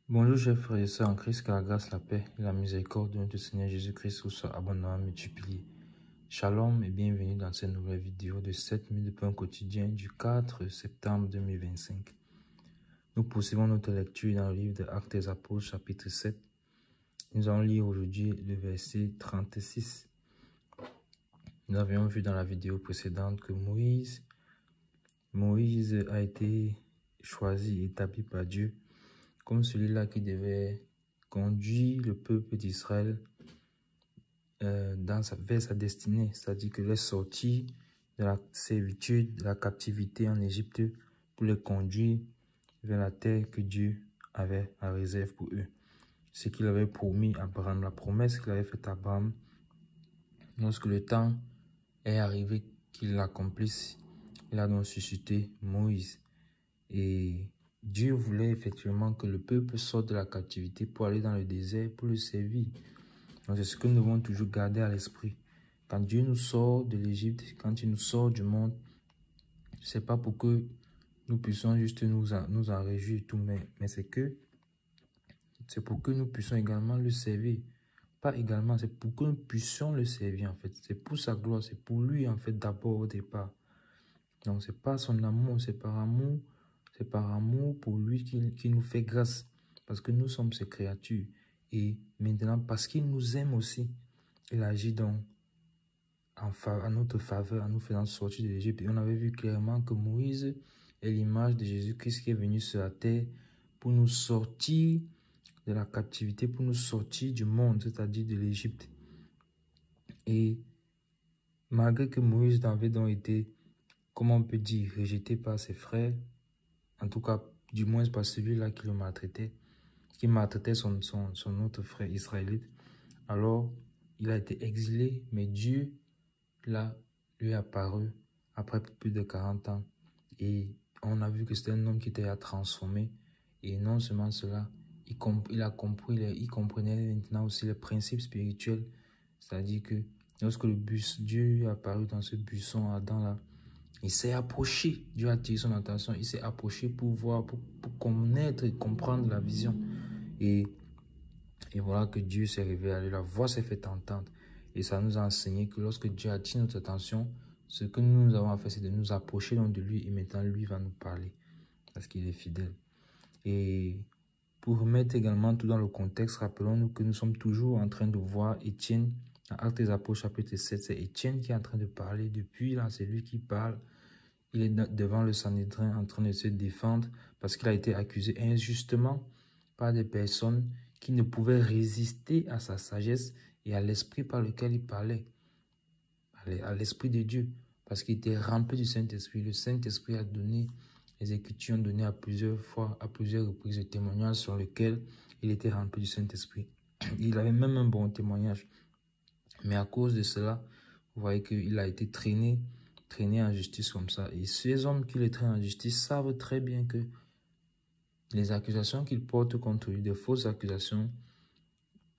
Bonjour chers frères et sœurs en Christ, que la grâce, la paix et la miséricorde de notre Seigneur Jésus-Christ vous soient abondamment multipliées. Shalom et bienvenue dans cette nouvelle vidéo de 7 minutes de pain quotidien du 4 septembre 2025. Nous poursuivons notre lecture dans le livre des Actes des Apôtres chapitre 7. Nous allons lire aujourd'hui le verset 36. Nous avions vu dans la vidéo précédente que Moïse a été choisi et établi par Dieu comme celui-là qui devait conduire le peuple d'Israël vers sa destinée, c'est-à-dire que les sortir de la servitude, de la captivité en Égypte pour les conduire vers la terre que Dieu avait en réserve pour eux. Ce qu'il avait promis à Abraham, la promesse qu'il avait faite à Abraham, lorsque le temps est arrivé qu'il l'accomplisse, il a donc suscité Moïse. Et Dieu voulait effectivement que le peuple sorte de la captivité pour aller dans le désert pour le servir. Donc c'est ce que nous devons toujours garder à l'esprit. Quand Dieu nous sort de l'Égypte, quand il nous sort du monde, ce n'est pas pour que nous puissions juste nous en réjouir et tout, mais c'est pour que nous puissions également le servir. Pas également, c'est pour que nous puissions le servir en fait. C'est pour sa gloire, c'est pour lui en fait d'abord au départ. Donc c'est pas son amour, c'est par amour. C'est par amour pour lui qu'il nous fait grâce. Parce que nous sommes ses créatures. Et maintenant, parce qu'il nous aime aussi, il agit donc en notre faveur, en nous faisant sortir de l'Égypte. Et on avait vu clairement que Moïse est l'image de Jésus-Christ qui est venu sur la terre pour nous sortir de la captivité, pour nous sortir du monde, c'est-à-dire de l'Égypte. Et malgré que Moïse avait donc été, comment on peut dire, rejeté par ses frères, en tout cas, du moins par celui-là qui le maltraitait, qui maltraitait son autre frère israélite. Alors, il a été exilé, mais Dieu, là, lui est apparu après plus de 40 ans. Et on a vu que c'était un homme qui était transformé. Et non seulement cela, il comprenait maintenant aussi les principes spirituels. C'est-à-dire que lorsque Dieu lui est apparu dans ce buisson Adam là, il s'est approché, Dieu a attiré son attention, il s'est approché pour voir, pour connaître et comprendre la vision. Et voilà que Dieu s'est révélé à lui, la voix s'est fait entendre. Et ça nous a enseigné que lorsque Dieu attire notre attention, ce que nous avons à faire, c'est de nous approcher donc de lui et maintenant lui va nous parler parce qu'il est fidèle. Et pour remettre également tout dans le contexte, rappelons-nous que nous sommes toujours en train de voir Étienne. Dans Actes des Apôtres chapitre 7, c'est Étienne qui est en train de parler. Depuis là, c'est lui qui parle. Il est devant le Sanhédrin en train de se défendre parce qu'il a été accusé injustement par des personnes qui ne pouvaient résister à sa sagesse et à l'esprit par lequel il parlait, à l'esprit de Dieu, parce qu'il était rempli du Saint-Esprit. Le Saint-Esprit a donné, les Écritures ont donné à plusieurs reprises, des témoignages sur lesquels il était rempli du Saint-Esprit. Il avait même un bon témoignage. Mais à cause de cela, vous voyez qu'il a été traîné en justice comme ça. Et ces hommes qui le traînent en justice savent très bien que les accusations qu'ils portent contre lui, des fausses accusations,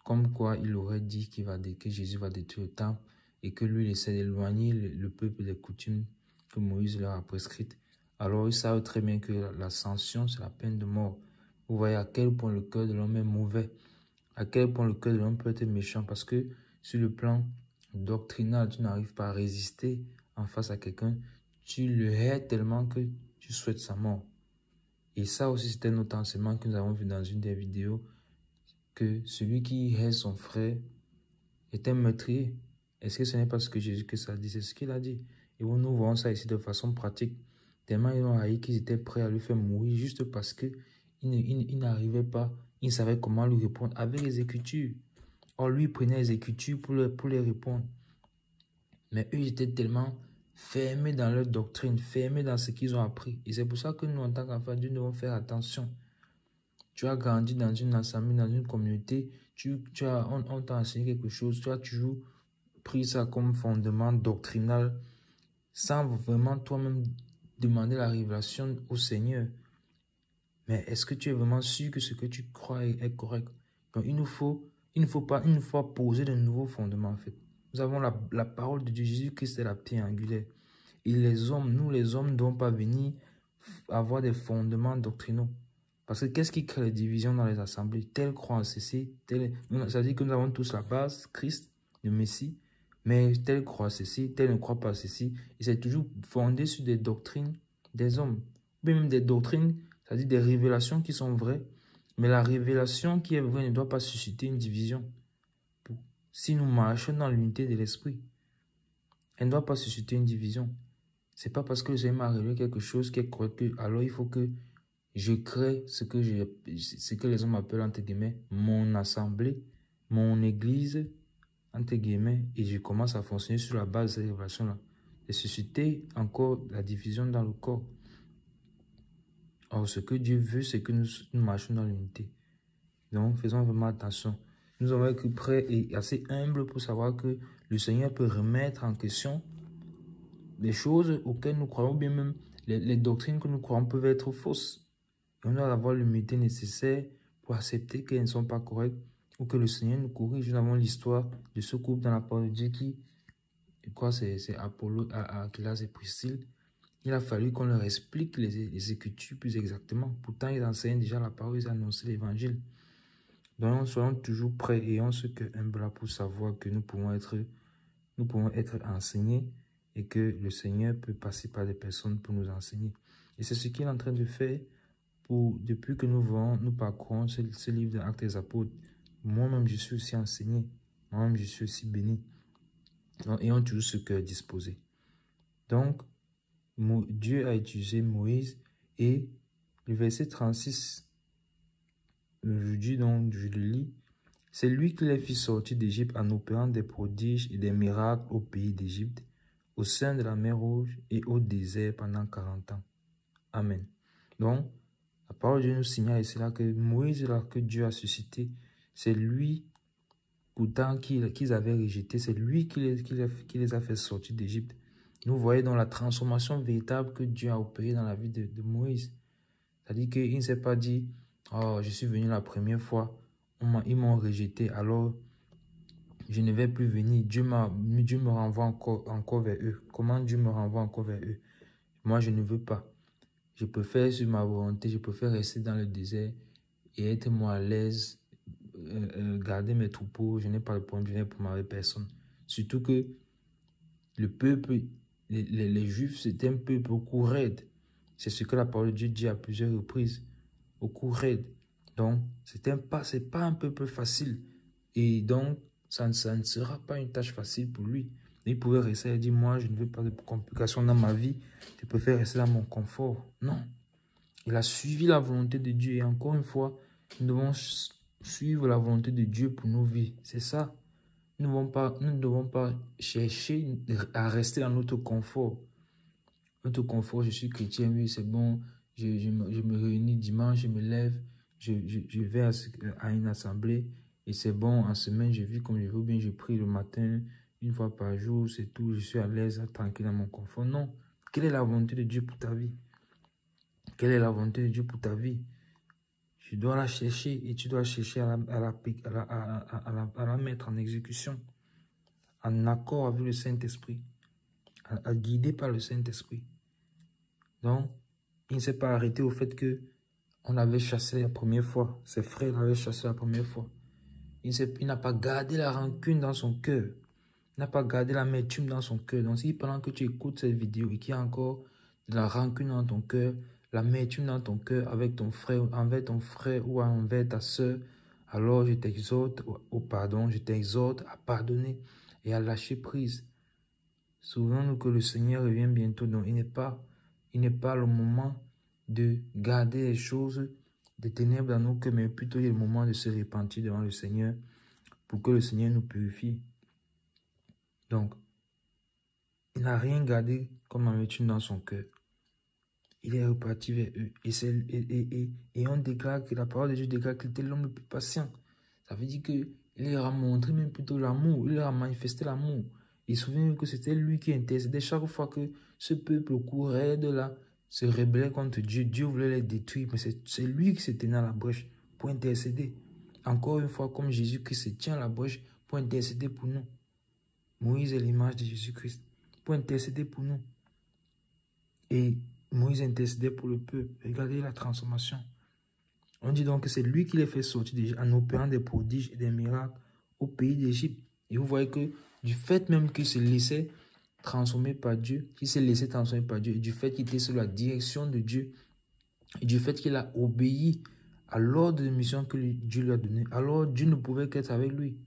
comme quoi il aurait dit que Jésus va détruire le temple et que lui il essaie d'éloigner le peuple des coutumes que Moïse leur a prescrites. Alors ils savent très bien que la sanction, c'est la peine de mort. Vous voyez à quel point le cœur de l'homme est mauvais, à quel point le cœur de l'homme peut être méchant, parce que sur le plan doctrinal, tu n'arrives pas à résister en face à quelqu'un, tu le hais tellement que tu souhaites sa mort. Et ça aussi, c'était notre enseignement que nous avons vu dans une des vidéos, que celui qui hait son frère est un meurtrier. Est-ce que ce n'est pas ce que Jésus-Christ a dit? C'est ce qu'il a dit. Et nous voyons ça ici de façon pratique. Tellement ils ont haï qu'ils étaient prêts à lui faire mourir juste parce qu'il n'arrivait pas, il ne savait comment lui répondre avec les Écritures. Or, lui prenait les Écritures pour les répondre. Mais eux, ils étaient tellement fermés dans leur doctrine, fermés dans ce qu'ils ont appris. Et c'est pour ça que nous, en tant qu'enfants de Dieu, nous devons faire attention. Tu as grandi dans une assemblée, dans une communauté, on t'a enseigné quelque chose, tu as toujours pris ça comme fondement doctrinal, sans vraiment toi-même demander la révélation au Seigneur. Mais est-ce que tu es vraiment sûr que ce que tu crois est correct? Donc il nous faut poser de nouveaux fondements en fait. Nous avons la parole de Dieu, Jésus-Christ est la pierre angulaire. Et nous les hommes, ne devons pas venir avoir des fondements doctrinaux. Parce que qu'est-ce qui crée les divisions dans les assemblées? Tel croit en ceci, tel... Ça veut dire que nous avons tous la base, Christ, le Messie, mais tel croit ceci, tel ne croit pas ceci. Et c'est toujours fondé sur des doctrines des hommes. Même des doctrines, c'est-à-dire des révélations qui sont vraies, mais la révélation qui est vraie ne doit pas susciter une division. Si nous marchons dans l'unité de l'esprit, elle ne doit pas susciter une division. C'est pas parce que le Seigneur m'a révélé quelque chose qui est correct que alors il faut que je crée ce que les hommes appellent entre guillemets mon assemblée, mon église entre guillemets, et je commence à fonctionner sur la base de ces révélations-là. Et susciter encore la division dans le corps. Or, ce que Dieu veut, c'est que nous marchions dans l'unité. Donc, faisons vraiment attention. Nous avons été prêts et assez humbles pour savoir que le Seigneur peut remettre en question des choses auxquelles nous croyons, bien même les doctrines que nous croyons peuvent être fausses. Et on doit avoir l'humilité nécessaire pour accepter qu'elles ne sont pas correctes ou que le Seigneur nous corrige. Nous avons l'histoire de ce couple dans la parole de Dieu qui, je crois c'est Apollo, Aquilas et Priscille. Il a fallu qu'on leur explique les Écritures plus exactement. Pourtant, ils enseignent déjà la parole, ils annoncent l'évangile. Donc, soyons toujours prêts et ayons ce que humble pour savoir que nous pouvons être enseignés et que le Seigneur peut passer par des personnes pour nous enseigner. Et c'est ce qu'il est en train de faire depuis que nous parcourons ce livre de Actes des Apôtres. Moi-même, je suis aussi enseigné. Moi-même, je suis aussi béni. Donc, ayons toujours ce cœur disposé. Donc, Dieu a utilisé Moïse et le verset 36, aujourd'hui, donc, je le lis. C'est lui qui les fit sortir d'Égypte en opérant des prodiges et des miracles au pays d'Égypte, au sein de la mer Rouge et au désert pendant 40 ans. Amen. Donc, la parole de Dieu nous signale ici là que Moïse, là, que Dieu a suscité, c'est lui, pourtant qu'ils avaient rejeté, c'est lui qui les a fait sortir d'Égypte. Nous voyons dans la transformation véritable que Dieu a opérée dans la vie de Moïse. C'est-à-dire qu'il ne s'est pas dit, oh, je suis venu la première fois, ils m'ont rejeté, alors je ne vais plus venir. Dieu me renvoie encore vers eux. Comment Dieu me renvoie encore vers eux? Moi, je ne veux pas. Je préfère sur ma volonté, je préfère rester dans le désert et être moi à l'aise, garder mes troupeaux. Je n'ai pas le problème, je n'ai pour ma personne. Surtout que le peuple, les Juifs, c'était un peuple au cou raide. C'est ce que la parole de Dieu dit à plusieurs reprises. Au cou raide. Donc, c'est pas un peuple facile. Et donc, ça ne sera pas une tâche facile pour lui. Il pouvait rester et dire, moi, je ne veux pas de complications dans ma vie. Je préfère rester dans mon confort. Non. Il a suivi la volonté de Dieu. Et encore une fois, nous devons suivre la volonté de Dieu pour nos vies. C'est ça. Nous ne devons pas chercher à rester dans notre confort. Notre confort, je suis chrétien, oui, c'est bon. Je me réunis dimanche, je me lève, je vais à une assemblée et c'est bon. En semaine, je vis comme je veux, bien je prie le matin, une fois par jour, c'est tout. Je suis à l'aise, tranquille dans mon confort. Non. Quelle est la volonté de Dieu pour ta vie? Quelle est la volonté de Dieu pour ta vie? Tu dois la chercher et tu dois chercher à la mettre en exécution, en accord avec le Saint-Esprit, à guider par le Saint-Esprit. Donc, il ne s'est pas arrêté au fait que on l'avait chassé la première fois. Ses frères l'avaient chassé la première fois. Il n'a pas gardé la rancune dans son cœur. Il n'a pas gardé l'amertume dans son cœur. Donc, si pendant que tu écoutes cette vidéo et qu'il y a encore de la rancune dans ton cœur, l'amertume dans ton cœur avec ton frère, envers ton frère ou envers ta soeur, alors je t'exhorte au pardon, je t'exhorte à pardonner et à lâcher prise. Souvenons-nous que le Seigneur revient bientôt, donc il n'est pas le moment de garder les choses des ténèbres dans nos cœurs, mais plutôt il est le moment de se repentir devant le Seigneur pour que le Seigneur nous purifie. Donc, il n'a rien gardé comme amertume dans son cœur. Il est reparti vers eux. Et on déclare que la parole de Dieu déclare qu'il était l'homme le plus patient. Ça veut dire qu'il leur a montré même plutôt l'amour. Il leur a manifesté l'amour. Il se souvient que c'était lui qui intercédait chaque fois que ce peuple au cours raide là se rébellait contre Dieu. Dieu voulait les détruire, mais c'est lui qui se tenait à la brèche pour intercéder. Encore une fois, comme Jésus-Christ se tient à la brèche pour intercéder pour nous. Moïse est l'image de Jésus-Christ pour intercéder pour nous. Et Moïse intercédait pour le peuple. Regardez la transformation. On dit donc que c'est lui qui les fait sortir en opérant des prodiges et des miracles au pays d'Égypte. Et vous voyez que du fait même qu'il se laissait transformer par Dieu, qu'il s'est laissé transformer par Dieu, et du fait qu'il était sous la direction de Dieu, et du fait qu'il a obéi à l'ordre de mission que Dieu lui a donné, alors Dieu ne pouvait qu'être avec lui.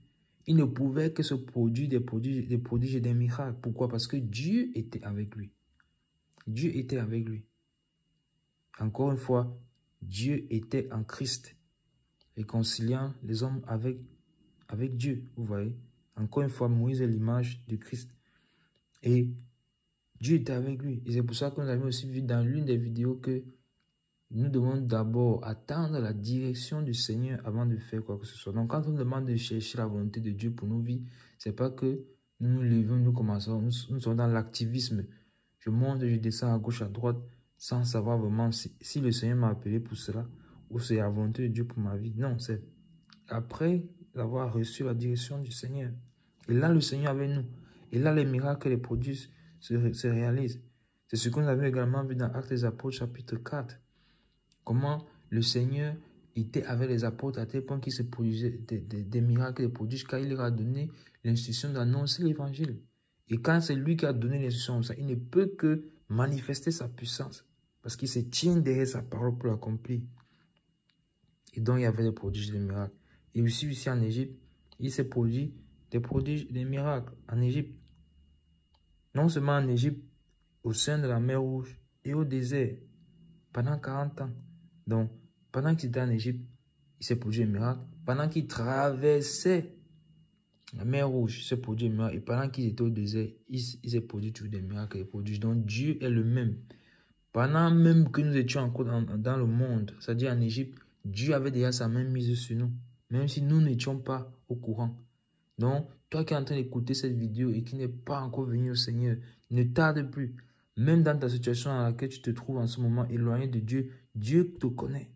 Il ne pouvait que se produire des prodiges et des miracles. Pourquoi? Parce que Dieu était avec lui. Dieu était avec lui. Encore une fois, Dieu était en Christ, réconciliant les hommes avec Dieu. Vous voyez? Encore une fois, Moïse est l'image de Christ. Et Dieu était avec lui. Et c'est pour ça que nous avons aussi vu dans l'une des vidéos que nous devons d'abord attendre la direction du Seigneur avant de faire quoi que ce soit. Donc, quand on demande de chercher la volonté de Dieu pour nos vies, ce n'est pas que nous nous levons, nous commençons, nous sommes dans l'activisme. Je monte, je descends à gauche, à droite, sans savoir vraiment si le Seigneur m'a appelé pour cela ou c'est la volonté de Dieu pour ma vie. Non, c'est après avoir reçu la direction du Seigneur. Et là, le Seigneur avec nous. Et là, les miracles et les prodiges se réalisent. C'est ce que nous avons également vu dans Actes des Apôtres, chapitre 4. Comment le Seigneur était avec les apôtres à tel point qu'il se produisait des miracles et des prodiges, car il leur a donné l'instruction d'annoncer l'évangile. Et quand c'est lui qui a donné l'instruction, il ne peut que manifester sa puissance, parce qu'il se tient derrière sa parole pour l'accomplir. Et donc il y avait des prodiges et des miracles. Et aussi ici en Égypte, il s'est produit des prodiges et des miracles en Égypte. Non seulement en Égypte, au sein de la mer Rouge et au désert, pendant 40 ans. Donc, pendant qu'il était en Égypte, il s'est produit un miracle. Pendant qu'il traversait la mer Rouge, il s'est produit un miracle. Et pendant qu'il était au désert, il s'est produit toujours des miracles et des prodiges. Donc, Dieu est le même. Pendant même que nous étions encore dans le monde, c'est-à-dire en Égypte, Dieu avait déjà sa main mise sur nous. Même si nous n'étions pas au courant. Donc, toi qui es en train d'écouter cette vidéo et qui n'es pas encore venu au Seigneur, ne tarde plus. Même dans ta situation dans laquelle tu te trouves en ce moment éloigné de Dieu, Dieu te connaît.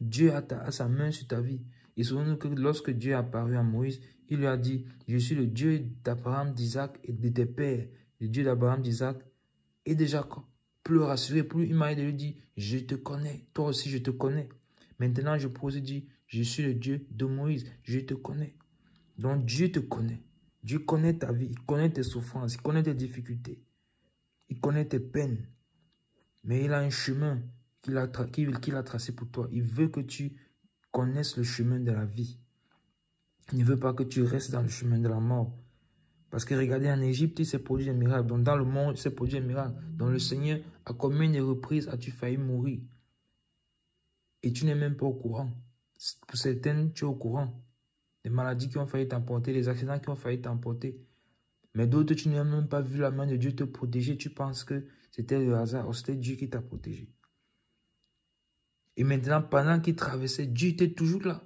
Dieu a sa main sur ta vie. Et souvenez-nous que lorsque Dieu est apparu à Moïse, il lui a dit, je suis le Dieu d'Abraham, d'Isaac et de tes pères. Le Dieu d'Abraham, d'Isaac et de Jacob. Pour le rassurer, pour lui, il lui dit, je te connais. Toi aussi, je te connais. Maintenant, je pose et dis, je suis le Dieu de Moïse. Je te connais. Donc, Dieu te connaît. Dieu connaît ta vie. Il connaît tes souffrances. Il connaît tes difficultés. Il connaît tes peines. Mais il a un chemin qu'il a tracé pour toi. Il veut que tu connaisses le chemin de la vie. Il ne veut pas que tu restes dans le chemin de la mort. Parce que regardez, en Égypte, il s'est produit des miracles. Donc, dans le monde, il s'est produit des miracles. Donc, le Seigneur, à combien de reprises as-tu failli mourir? Et tu n'es même pas au courant. Pour certaines, tu es au courant. Des maladies qui ont failli t'emporter, des accidents qui ont failli t'emporter. Mais d'autres, tu n'as même pas vu la main de Dieu te protéger. Tu penses que c'était le hasard ou c'était Dieu qui t'a protégé. Et maintenant, pendant qu'il traversait, Dieu était toujours là.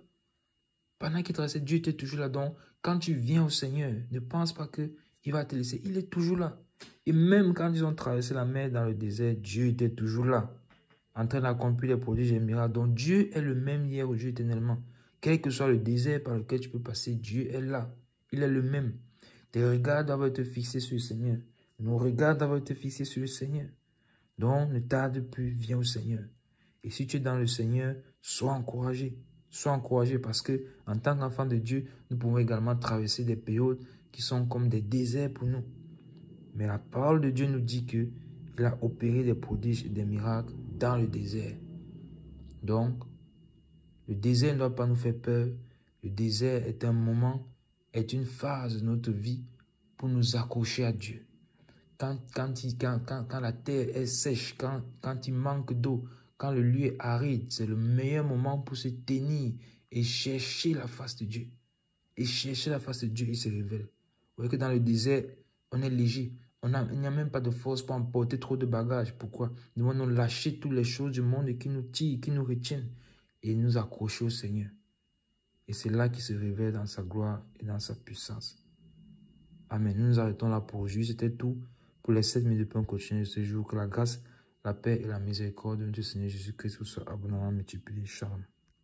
Pendant qu'il traversait, Dieu était toujours là. Donc, quand tu viens au Seigneur, ne pense pas qu'il va te laisser. Il est toujours là. Et même quand ils ont traversé la mer dans le désert, Dieu était toujours là. En train d'accomplir les prodiges et les miracles. Donc, Dieu est le même hier, aujourd'hui, éternellement. Quel que soit le désert par lequel tu peux passer, Dieu est là. Il est le même. Tes regards doivent être fixés sur le Seigneur. Nos regards doivent être fixés sur le Seigneur. Donc, ne tarde plus, viens au Seigneur. Et si tu es dans le Seigneur, sois encouragé. Sois encouragé parce que, en tant qu'enfant de Dieu, nous pouvons également traverser des périodes qui sont comme des déserts pour nous. Mais la parole de Dieu nous dit qu'il a opéré des prodiges et des miracles dans le désert. Donc, le désert ne doit pas nous faire peur. Le désert est un moment, est une phase de notre vie pour nous accrocher à Dieu. Quand la terre est sèche, quand il manque d'eau, quand le lieu est aride, c'est le meilleur moment pour se tenir et chercher la face de Dieu. Et chercher la face de Dieu, il se révèle. Vous voyez que dans le désert, on est léger. Il n'y a même pas de force pour emporter trop de bagages. Pourquoi? Nous devons lâcher toutes les choses du monde qui nous tirent, qui nous retiennent et nous accrocher au Seigneur. Et c'est là qu'il se révèle dans sa gloire et dans sa puissance. Amen. Nous nous arrêtons là pour aujourd'hui. C'était tout pour les 7 minutes de pain quotidien de ce jour. Que la grâce, la paix et la miséricorde de notre Seigneur Jésus-Christ vous soient abondamment multipliées. Shalom.